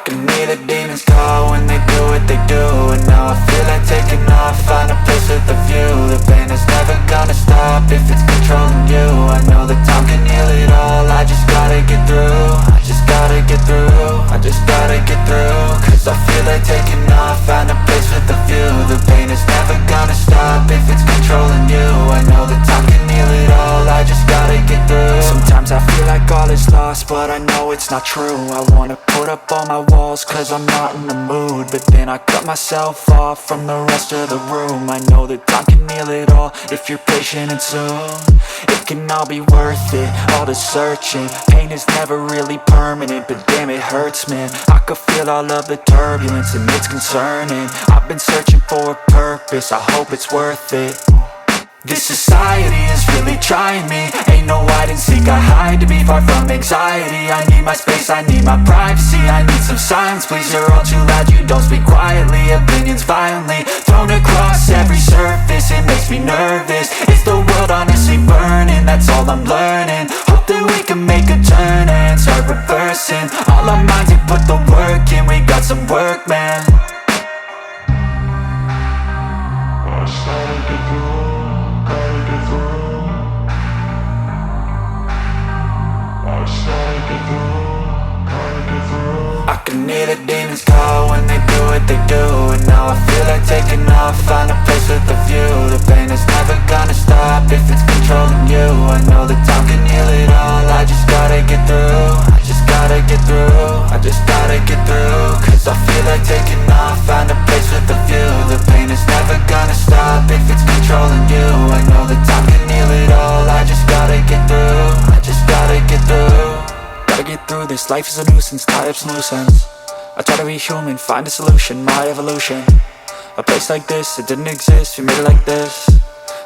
can hear the demons call when they do what they do. And now I feel like taking off, find a place with a view. The pain is never gonna stop if it's controlling you. I know that time can heal it all, I just gotta get through. I just gotta get through, I just gotta get through. Cause I feel like taking off, find a place with a view. The pain is never gonna stop if it's controlling you. I know that time can heal it all, I just gotta get through. Sometimes I feel like all is lost, but I know it's not true. I wanna put up all my walls cause I'm not in the mood, but then I cut myself off from the rest of the room. I know that time can heal it all if you're patient and soon it can all be worth it, all the searching. Pain is never really permanent, but damn it hurts, man. I could feel all of the turbulence and it's concerning. I've been searching for a purpose, I hope it's worth it. This society is really trying me. Ain't no hide and seek, I hide to be far from anxiety. I need my space, I need my privacy. I need some silence, please, you're all too loud. You don't speak quietly, opinions violently thrown across every surface. It makes me nervous, is the world honestly burning? That's all I'm learning. Hope that we can make a turn and start reversing all our minds and put the work in. We got some work, man. I can hear the demons call when they do what they do. And now I feel like taking off, find a place with a view. The pain is never gonna stop if it's controlling you. I know that time can heal it all, I just gotta get through. I just gotta get through, I just gotta get through. Cause I feel like taking off, find a place with a view. The pain is never gonna stop if it's controlling you. I know that time can heal it all, I just gotta get through. I just gotta get through. Gotta get through this, life is a nuisance, tie up some loose ends. I try to be human, find a solution, my evolution. A place like this, it didn't exist, we made it like this.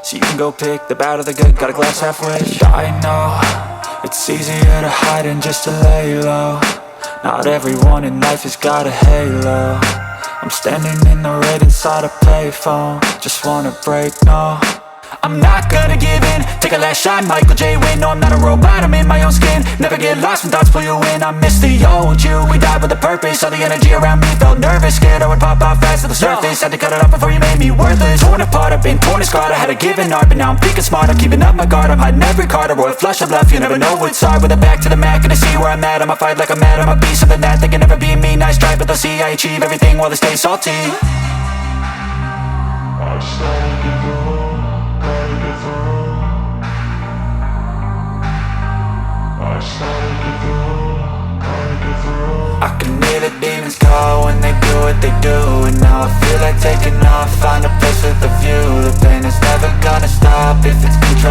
So you can go pick the bad or the good, got a glass half wish. I know, it's easier to hide than just to lay low. Not everyone in life has got a halo. I'm standing in the red inside a payphone, just wanna break, no. I'm not gonna give in, take a last shot, Michael J. Win. No, I'm not a robot, I'm in my own skin. Never get lost when thoughts pull you in. I miss the old you, we died with a purpose. All the energy around me felt nervous, scared I would pop out fast to the surface. Had to cut it off before you made me worthless. Torn apart, I've been torn and scarred. I had a given art, but now I'm thinking smart. I'm keeping up my guard, I'm hiding every card. A royal flush of love, you never know what's hard. With a back to the mat, gonna see where I'm at. I'ma fight like I'm mad, I'ma be something that they can never be me. Nice try, but they'll see I achieve everything while they stay salty. I started to go. I can hear the demons call when they do what they do. And now I feel like taking off, find a place with a view. The pain is never gonna stop if it's control.